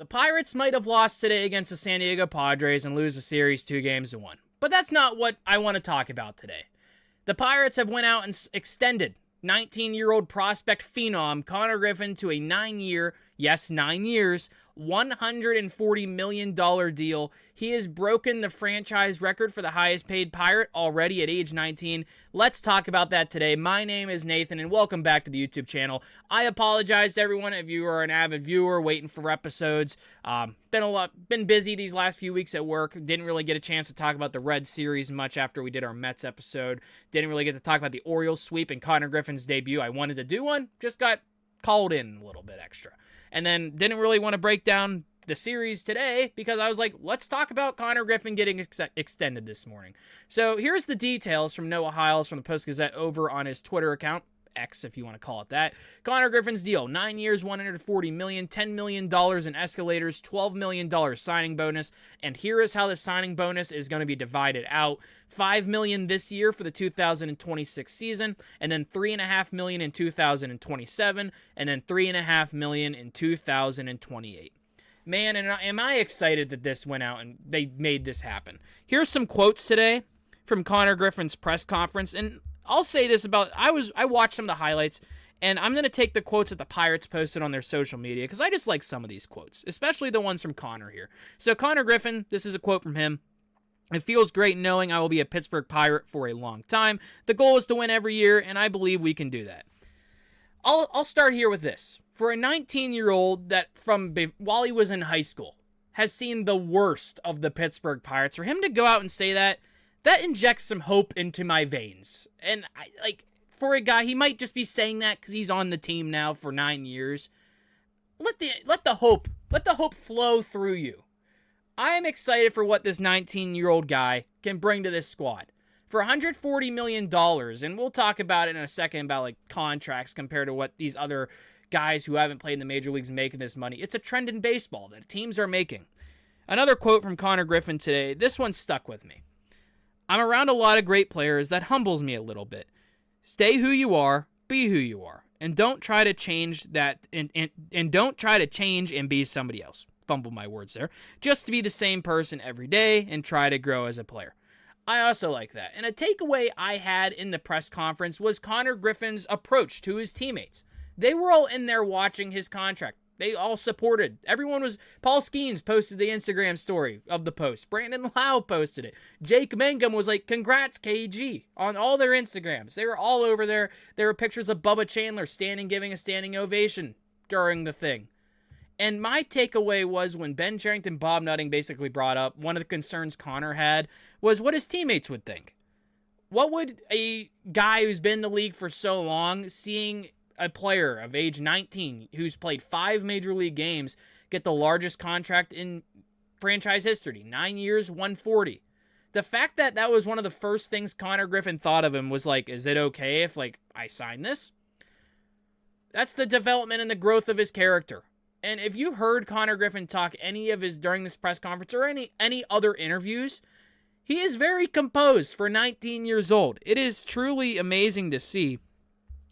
Pirates might have lost today against the San Diego Padres and lose the series 2-1. But that's not what I want to talk about today. The Pirates have went out and extended 19-year-old prospect phenom Konnor Griffin to a 9-year, yes, 9 years, $140 million deal. He has broken the franchise record for the highest paid Pirate already at age 19. Let's talk about that today. My name is Nathan, and welcome back to the YouTube channel. I apologize to everyone if you are an avid viewer waiting for episodes. Been busy these last few weeks at work. Didn't really get a chance to talk about the Red Series much after we did our Mets episode. Didn't really get to talk about the Orioles sweep and Konnor Griffin's debut. I wanted to do one, just got called in a little bit extra. And then didn't really want to break down the series today because I was like, let's talk about Konnor Griffin getting extended this morning. So here's the details from Noah Hiles from the Post-Gazette over on his Twitter account, X if you want to call it that. Konnor Griffin's deal, 9 years, $140 million, $10 million in escalators, $12 million signing bonus, and here is how the signing bonus is going to be divided out. $5 million this year for the 2026 season, and then $3.5 million in 2027, and then $3.5 million in 2028. Man, and am I excited that this went out and they made this happen. Here's some quotes today from Konnor Griffin's press conference, and I'll say this about, I watched some of the highlights, and I'm going to take the quotes that the Pirates posted on their social media, because I just like some of these quotes, especially the ones from Konnor here. So Konnor Griffin, this is a quote from him. It feels great knowing I will be a Pittsburgh Pirate for a long time. The goal is to win every year, and I believe we can do that. I'll start here with this. For a 19-year-old that while he was in high school has seen the worst of the Pittsburgh Pirates, for him to go out and say that injects some hope into my veins. And for a guy, he might just be saying that because he's on the team now for 9 years. Let the hope flow through you. I am excited for what this 19-year-old guy can bring to this squad. For $140 million, and we'll talk about it in a second about contracts compared to what these other guys who haven't played in the major leagues making this money. It's a trend in baseball that teams are making. Another quote from Konnor Griffin today. This one stuck with me. I'm around a lot of great players. That humbles me a little bit. Stay who you are, be who you are, and don't try to change that and don't try to change and be somebody else. Fumble my words there. Just to be the same person every day and try to grow as a player. I also like that. And a takeaway I had in the press conference was Konnor Griffin's approach to his teammates. They were all in there watching his contract. They all supported. Paul Skeens posted the Instagram story of the post. Brandon Lau posted it. Jake Mangum was like, congrats, KG, on all their Instagrams. They were all over there. There were pictures of Bubba Chandler giving a standing ovation during the thing. And my takeaway was when Ben Cherington, Bob Nutting basically brought up, one of the concerns Konnor had was what his teammates would think. What would a guy who's been in the league for so long, seeing a player of age 19 who's played 5 major league games get the largest contract in franchise history, 9 years, $140. The fact that that was one of the first things Konnor Griffin thought of him was like, is it okay if I sign this? That's the development and the growth of his character. And if you heard Konnor Griffin talk during this press conference or any other interviews, he is very composed for 19 years old. It is truly amazing to see.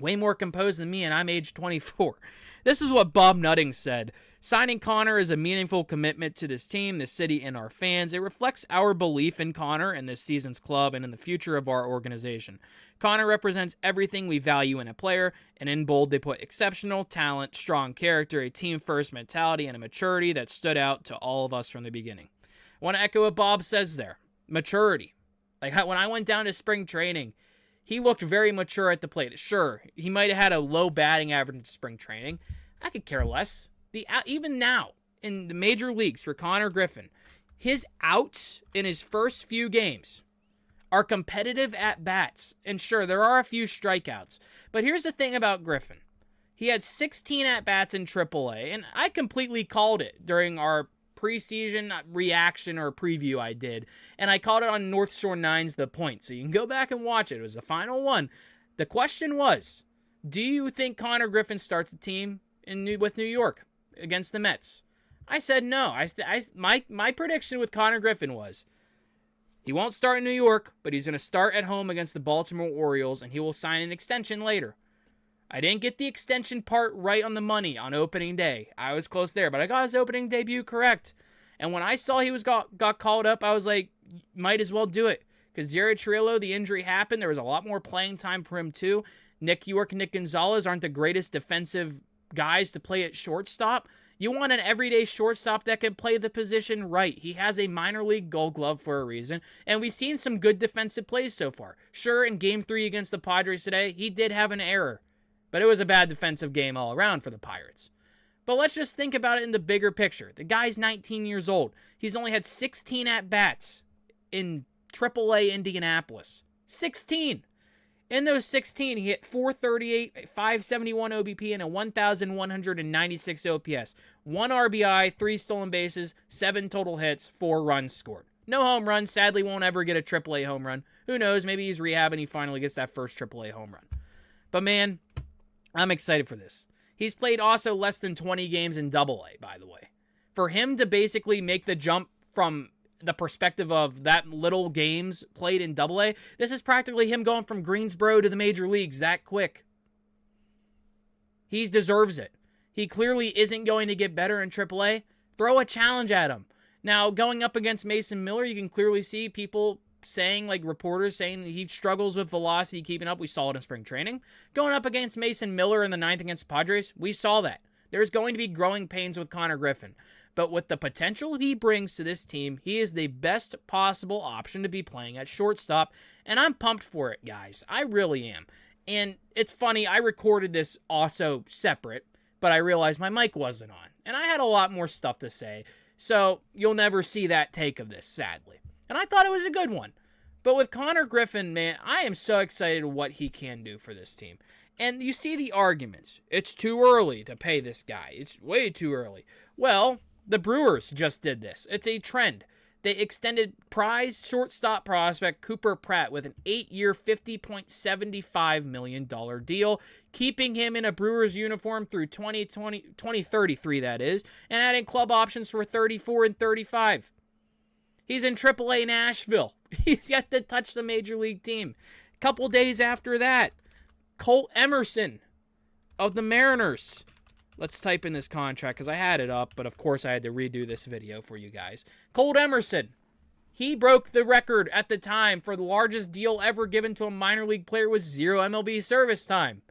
Way more composed than me, and I'm age 24. This is what Bob Nutting said. Signing Konnor is a meaningful commitment to this team, this city, and our fans. It reflects our belief in Konnor and this season's club and in the future of our organization. Konnor represents everything we value in a player, and in bold they put exceptional talent, strong character, a team-first mentality, and a maturity that stood out to all of us from the beginning. I want to echo what Bob says there. Maturity. When I went down to spring training, he looked very mature at the plate. Sure, he might have had a low batting average in spring training. I could care less. Even now, in the major leagues for Konnor Griffin, his outs in his first few games are competitive at-bats. And sure, there are a few strikeouts. But here's the thing about Griffin. He had 16 at-bats in AAA, and I completely called it during our preseason reaction or preview I did, and I called it on North Shore 9's The Point, so you can go back and watch it. It was the final one. The question was, do you think Konnor Griffin starts the team with New York against the Mets? I said no. My prediction with Konnor Griffin was he won't start in New York, but he's going to start at home against the Baltimore Orioles, and he will sign an extension later. I didn't get the extension part right on the money on opening day. I was close there, but I got his opening debut correct. And when I saw he was got called up, I was like, might as well do it. Because Jared Trillo, the injury happened. There was a lot more playing time for him too. Nick York and Nick Gonzalez aren't the greatest defensive guys to play at shortstop. You want an everyday shortstop that can play the position right. He has a minor league gold glove for a reason, and we've seen some good defensive plays so far. Sure, in Game 3 against the Padres today, he did have an error, but it was a bad defensive game all around for the Pirates. But let's just think about it in the bigger picture. The guy's 19 years old. He's only had 16 at-bats in AAA Indianapolis. 16! In those 16, he hit .438, 571 OBP, and a 1,196 OPS. 1 RBI, 3 stolen bases, 7 total hits, 4 runs scored. No home runs. Sadly, won't ever get a AAA home run. Who knows? Maybe he's rehabbing. He finally gets that first AAA home run. But man, I'm excited for this. He's played also less than 20 games in AA, by the way. For him to basically make the jump from the perspective of that little games played in AA, this is practically him going from Greensboro to the major leagues that quick. He deserves it. He clearly isn't going to get better in AAA. Throw a challenge at him. Now, going up against Mason Miller, you can clearly see people saying, like reporters saying he struggles with velocity keeping up. We saw it in spring training. Going up against Mason Miller in the 9th against Padres, we saw that. There's going to be growing pains with Konnor Griffin. But with the potential he brings to this team, he is the best possible option to be playing at shortstop. And I'm pumped for it, guys. I really am. And it's funny, I recorded this also separate, but I realized my mic wasn't on. And I had a lot more stuff to say. So you'll never see that take of this, sadly. And I thought it was a good one. But with Konnor Griffin, man, I am so excited what he can do for this team. And you see the arguments. It's too early to pay this guy. It's way too early. Well, the Brewers just did this. It's a trend. They extended prize shortstop prospect Cooper Pratt with an 8-year, $50.75 million deal, keeping him in a Brewers uniform through 2033, that is, and adding club options for 34 and 35. He's in AAA Nashville. He's yet to touch the major league team. A couple days after that, Colt Emerson of the Mariners. Let's type in this contract because I had it up, but of course I had to redo this video for you guys. Colt Emerson. He broke the record at the time for the largest deal ever given to a minor league player with 0 MLB service time.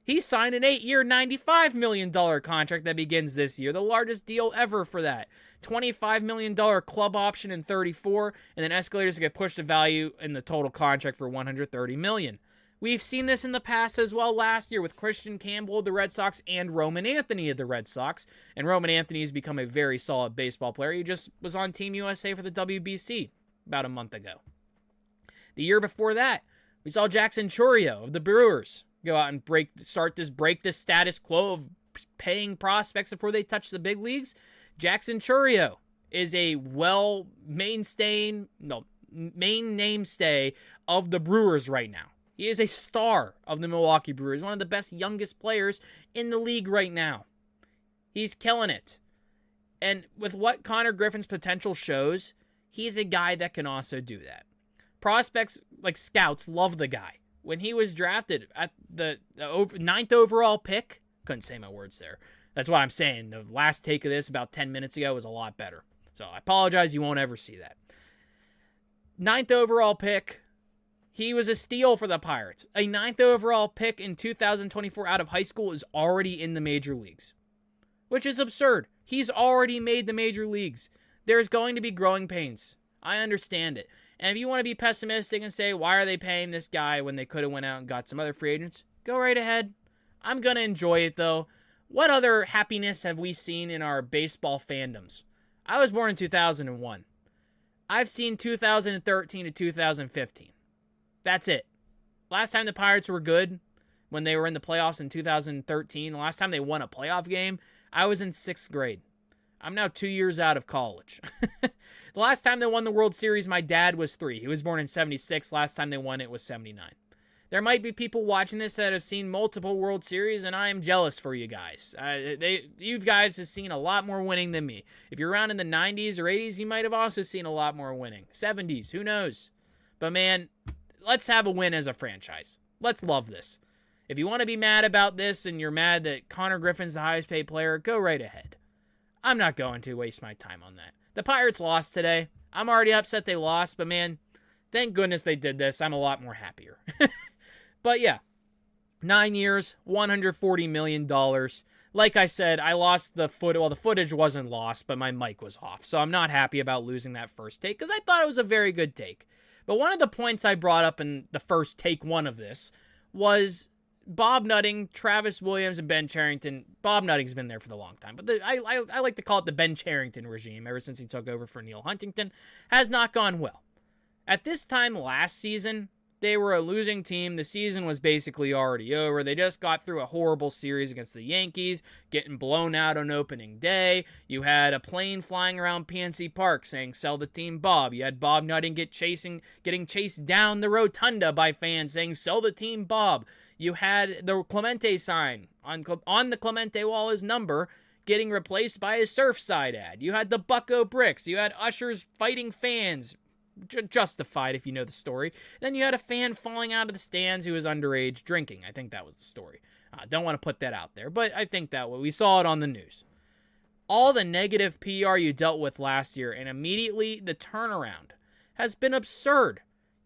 He signed an 8-year, $95 million contract that begins this year, the largest deal ever for that. $25 million club option in 34, and then escalators to get pushed to value in the total contract for $130 million. We've seen this in the past as well last year with Christian Campbell of the Red Sox and Roman Anthony of the Red Sox. And Roman Anthony has become a very solid baseball player. He just was on Team USA for the WBC about a month ago. The year before that, we saw Jackson Chourio of the Brewers go out and break this status quo of paying prospects before they touch the big leagues. Jackson Chourio is a main namestay of the Brewers right now. He is a star of the Milwaukee Brewers, one of the best youngest players in the league right now. He's killing it. And with what Konnor Griffin's potential shows, he's a guy that can also do that. Prospects, like scouts, love the guy. When he was drafted at the 9th overall pick, couldn't say my words there. That's why I'm saying the last take of this about 10 minutes ago was a lot better. So I apologize, you won't ever see that. 9th overall pick. He was a steal for the Pirates. A 9th overall pick in 2024 out of high school is already in the major leagues, which is absurd. He's already made the major leagues. There's going to be growing pains. I understand it. And if you want to be pessimistic and say, why are they paying this guy when they could have went out and got some other free agents? Go right ahead. I'm going to enjoy it, though. What other happiness have we seen in our baseball fandoms? I was born in 2001. I've seen 2013 to 2015. That's it. Last time the Pirates were good, when they were in the playoffs in 2013, the last time they won a playoff game, I was in 6th grade. I'm now 2 years out of college. The last time they won the World Series, my dad was 3. He was born in 76. Last time they won it was 79. There might be people watching this that have seen multiple World Series, and I am jealous for you guys. You guys have seen a lot more winning than me. If you're around in the 90s or 80s, you might have also seen a lot more winning. 70s, who knows? But man, let's have a win as a franchise. Let's love this. If you want to be mad about this and you're mad that Konnor Griffin's the highest paid player, go right ahead. I'm not going to waste my time on that. The Pirates lost today. I'm already upset they lost, but man, thank goodness they did this. I'm a lot more happier. But yeah, 9 years, $140 million. Like I said, I lost the footage. Well, the footage wasn't lost, but my mic was off. So I'm not happy about losing that first take because I thought it was a very good take. But one of the points I brought up in the first take one of this was Bob Nutting, Travis Williams, and Ben Cherington. Bob Nutting's been there for the long time, but I like to call it the Ben Cherington regime ever since he took over for Neil Huntington. Has not gone well. At this time last season, they were a losing team. The season was basically already over. They just got through a horrible series against the Yankees, getting blown out on opening day. You had a plane flying around PNC Park saying, "Sell the team, Bob." You had Bob Nutting getting chased down the rotunda by fans saying, "Sell the team, Bob." You had the Clemente sign on the Clemente wall, his number, getting replaced by a Surfside ad. You had the Bucko bricks. You had ushers fighting fans. Justified if you know the story. Then you had a fan falling out of the stands who was underage drinking. I think that was the story. Don't want to put that out there, but I think that we saw it on the news. All the negative PR you dealt with last year, and immediately the turnaround has been absurd.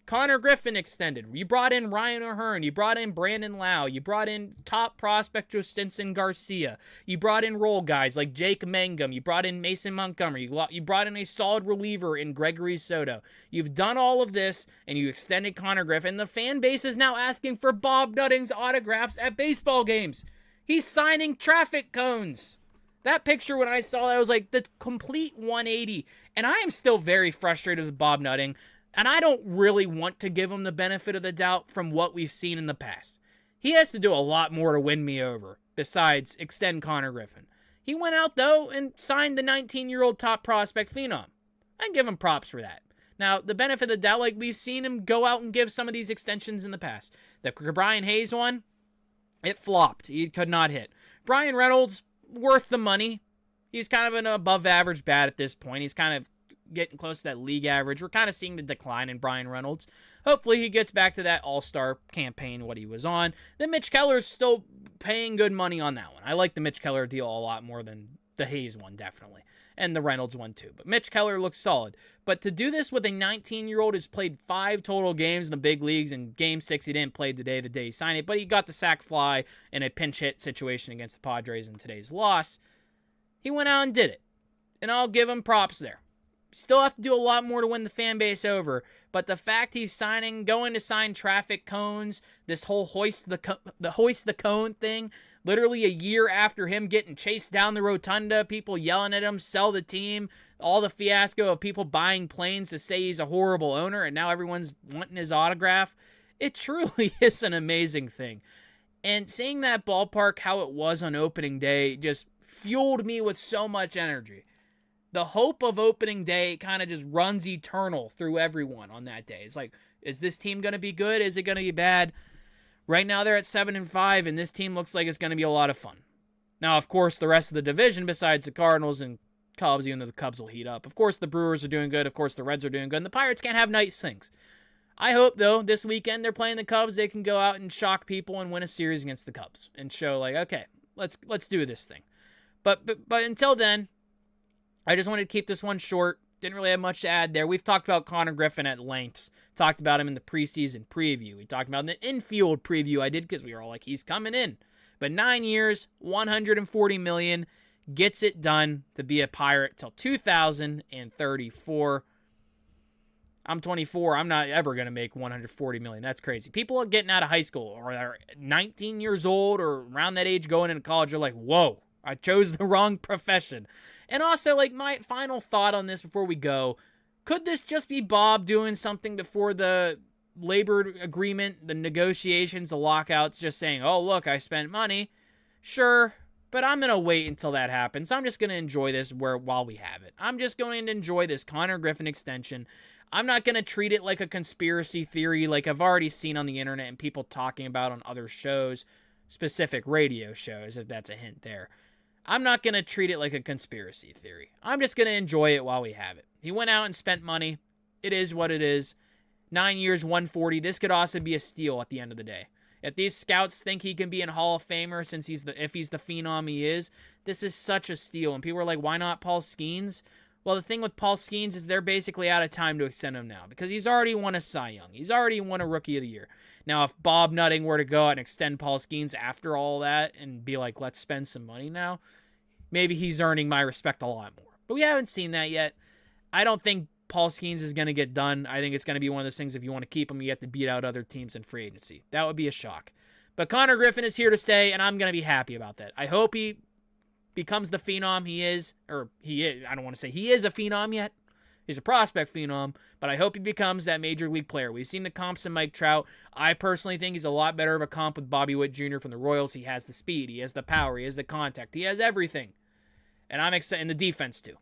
Konnor Griffin extended. You brought in Ryan O'Hearn. You brought in Brandon Lau. You brought in top prospect Justinson Garcia. You brought in role guys like Jake Mangum. You brought in Mason Montgomery. You brought in a solid reliever in Gregory Soto. You've done all of this, and you extended Konnor Griffin. The fan base is now asking for Bob Nutting's autographs at baseball games. He's signing traffic cones. That picture, when I saw that, I was like, the complete 180. And I am still very frustrated with Bob Nutting. And I don't really want to give him the benefit of the doubt from what we've seen in the past. He has to do a lot more to win me over besides extend Konnor Griffin. He went out, though, and signed the 19-year-old top prospect phenom. I give him props for that. Now, the benefit of the doubt, like we've seen him go out and give some of these extensions in the past. The Brian Hayes one, it flopped. He could not hit. Brian Reynolds, worth the money. He's kind of an above-average bat at this point. He's kind of getting close to that league average. We're kind of seeing the decline in Brian Reynolds. Hopefully he gets back to that all-star campaign, what he was on. Then Mitch Keller's still paying good money on that one. I like the Mitch Keller deal a lot more than the Hayes one, definitely. And the Reynolds one, too. But Mitch Keller looks solid. But to do this with a 19-year-old who's played 5 total games in the big leagues, and Game 6 he didn't play the day he signed it, but he got the sac fly in a pinch hit situation against the Padres in today's loss. He went out and did it. And I'll give him props there. Still have to do a lot more to win the fan base over, but the fact he's going to sign traffic cones, this whole hoist the cone thing, literally a year after him getting chased down the rotunda, people yelling at him, sell the team, all the fiasco of people buying planes to say he's a horrible owner, and now everyone's wanting his autograph. It truly is an amazing thing. And seeing that ballpark, how it was on opening day, just fueled me with so much energy. The hope of opening day kind of just runs eternal through everyone on that day. It's like, is this team going to be good? Is it going to be bad? Right now they're at 7-5, and this team looks like it's going to be a lot of fun. Now, of course, the rest of the division, besides the Cardinals and Cubs, even though the Cubs will heat up. Of course, the Brewers are doing good. Of course, the Reds are doing good. And the Pirates can't have nice things. I hope, though, this weekend they're playing the Cubs. They can go out and shock people and win a series against the Cubs and show, like, okay, let's do this thing. But until then, I just wanted to keep this one short. Didn't really have much to add there. We've talked about Konnor Griffin at length. Talked about him in the preseason preview. We talked about in the infield preview I did because we were all like, he's coming in. But 9 years, $140 million, gets it done to be a Pirate till 2034. I'm 24. I'm not ever going to make $140 million. That's crazy. People are getting out of high school or are 19 years old or around that age going into college. You're like, whoa, I chose the wrong profession. And also, like, my final thought on this before we go, could this just be Bob doing something before the labor agreement, the negotiations, the lockouts, just saying, oh, look, I spent money? Sure, but I'm going to wait until that happens. I'm just going to enjoy this while we have it. I'm just going to enjoy this Konnor Griffin extension. I'm not going to treat it like a conspiracy theory like I've already seen on the internet and people talking about on other shows, specific radio shows, if that's a hint there. I'm not going to treat it like a conspiracy theory. I'm just going to enjoy it while we have it. He went out and spent money. It is what it is. 9 years, 140. This could also be a steal at the end of the day. If these scouts think he can be in Hall of Famer if he's the phenom he is, this is such a steal. And people are like, why not Paul Skeens? Well, the thing with Paul Skeens is they're basically out of time to extend him now because he's already won a Cy Young. He's already won a Rookie of the Year. Now, if Bob Nutting were to go out and extend Paul Skeens after all that and be like, let's spend some money now, maybe he's earning my respect a lot more. But we haven't seen that yet. I don't think Paul Skeens is going to get done. I think it's going to be one of those things, if you want to keep him, you have to beat out other teams in free agency. That would be a shock. But Konnor Griffin is here to stay, and I'm going to be happy about that. I hope he becomes the phenom he is, or he is. I don't want to say he is a phenom yet. He's a prospect phenom, but I hope he becomes that major league player. We've seen the comps in Mike Trout. I personally think he's a lot better of a comp with Bobby Witt Jr. from the Royals. He has the speed, he has the power, he has the contact, he has everything. And I'm excited, and the defense too.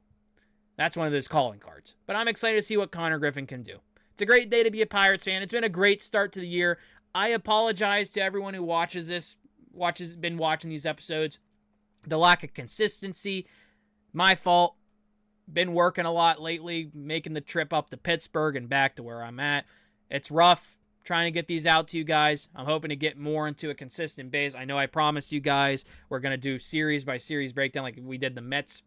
That's one of those calling cards. But I'm excited to see what Konnor Griffin can do. It's a great day to be a Pirates fan. It's been a great start to the year. I apologize to everyone who been watching these episodes. The lack of consistency, my fault. Been working a lot lately, making the trip up to Pittsburgh and back to where I'm at. It's rough trying to get these out to you guys. I'm hoping to get more into a consistent base. I know I promised you guys we're going to do series by series breakdown like we did the Mets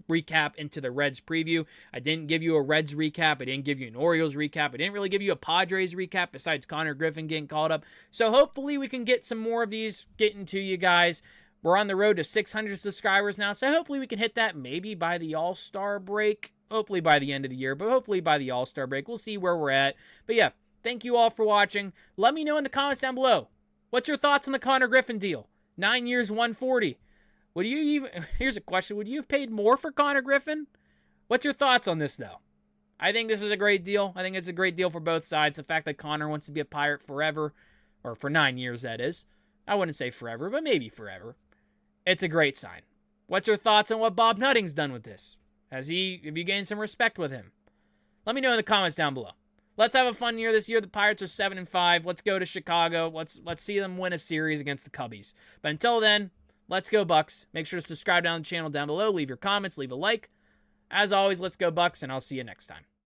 recap into the Reds preview. I didn't give you a Reds recap. I didn't give you an Orioles recap. I didn't really give you a Padres recap besides Konnor Griffin getting called up. So hopefully we can get some more of these getting to you guys. We're on the road to 600 subscribers now, so hopefully we can hit that maybe by the All-Star break. Hopefully by the end of the year, but hopefully by the All-Star break. We'll see where we're at. But yeah, thank you all for watching. Let me know in the comments down below. What's your thoughts on the Konnor Griffin deal? 9 years, 140. Would you even, here's a question, would you have paid more for Konnor Griffin? What's your thoughts on this, though? I think this is a great deal. I think it's a great deal for both sides. The fact that Konnor wants to be a Pirate forever, or for 9 years, that is. I wouldn't say forever, but maybe forever. It's a great sign. What's your thoughts on what Bob Nutting's done with this? Have you gained some respect with him? Let me know in the comments down below. Let's have a fun year this year. The Pirates are 7-5. Let's go to Chicago. Let's see them win a series against the Cubbies. But until then, let's go Bucks. Make sure to subscribe down the channel down below. Leave your comments. Leave a like. As always, let's go Bucks, and I'll see you next time.